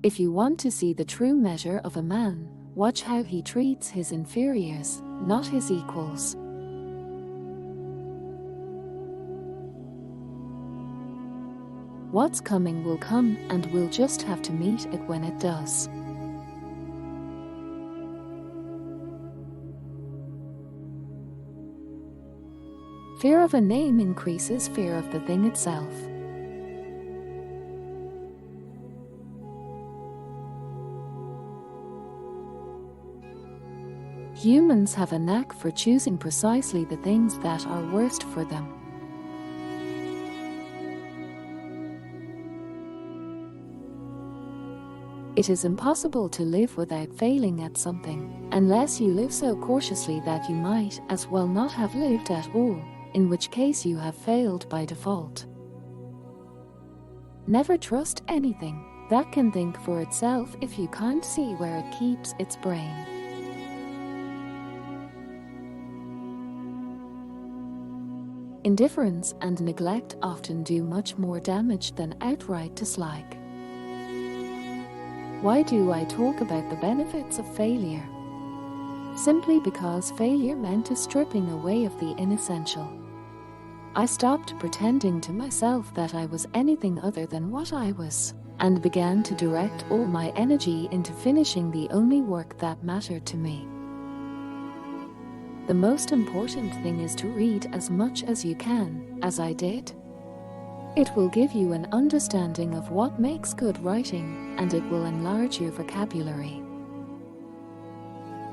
If you want to see the true measure of a man, watch how he treats his inferiors, not his equals. What's coming will come, and we'll just have to meet it when it does. Fear of a name increases fear of the thing itself. Humans have a knack for choosing precisely the things that are worst for them. It is impossible to live without failing at something, unless you live so cautiously that you might as well not have lived at all, in which case you have failed by default. Never trust anything that can think for itself if you can't see where it keeps its brain. Indifference and neglect often do much more damage than outright dislike. Why do I talk about the benefits of failure? Simply because failure meant a stripping away of the inessential. I stopped pretending to myself that I was anything other than what I was, and began to direct all my energy into finishing the only work that mattered to me. The most important thing is to read as much as you can, as I did. It will give you an understanding of what makes good writing, and it will enlarge your vocabulary.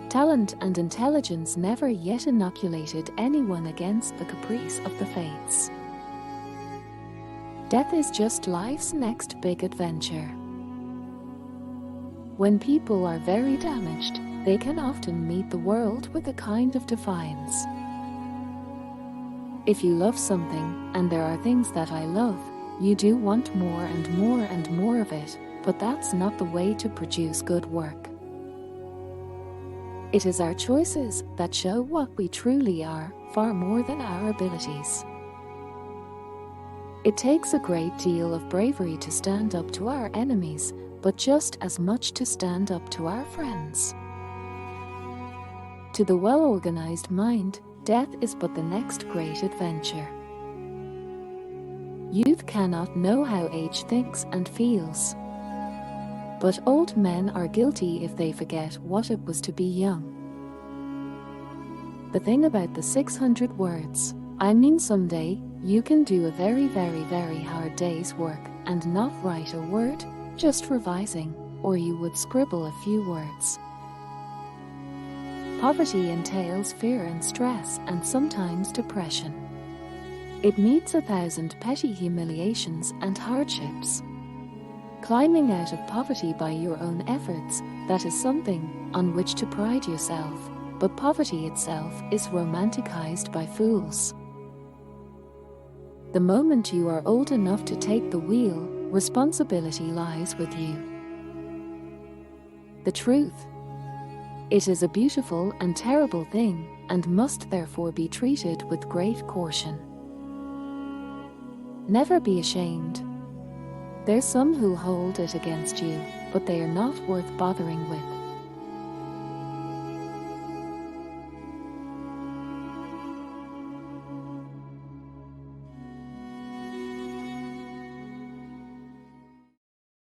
Talent and intelligence never yet inoculated anyone against the caprice of the fates. Death is just life's next big adventure. When people are very damaged, they can often meet the world with a kind of defiance. If you love something, and there are things that I love, you do want more and more and more of it, but that's not the way to produce good work. It is our choices that show what we truly are, far more than our abilities. It takes a great deal of bravery to stand up to our enemies, but just as much to stand up to our friends. To the well-organized mind, death is but the next great adventure. Youth cannot know how age thinks and feels. But old men are guilty if they forget what it was to be young. The thing about the 600 words, I mean someday, you can do a very, very, very hard day's work and not write a word, just revising, or you would scribble a few words. Poverty entails fear and stress and sometimes depression. It meets 1,000 petty humiliations and hardships. Climbing out of poverty by your own efforts, that is something on which to pride yourself, but poverty itself is romanticized by fools. The moment you are old enough to take the wheel, responsibility lies with you. The truth. It is a beautiful and terrible thing, and must therefore be treated with great caution. Never be ashamed. There's some who hold it against you, but they are not worth bothering with.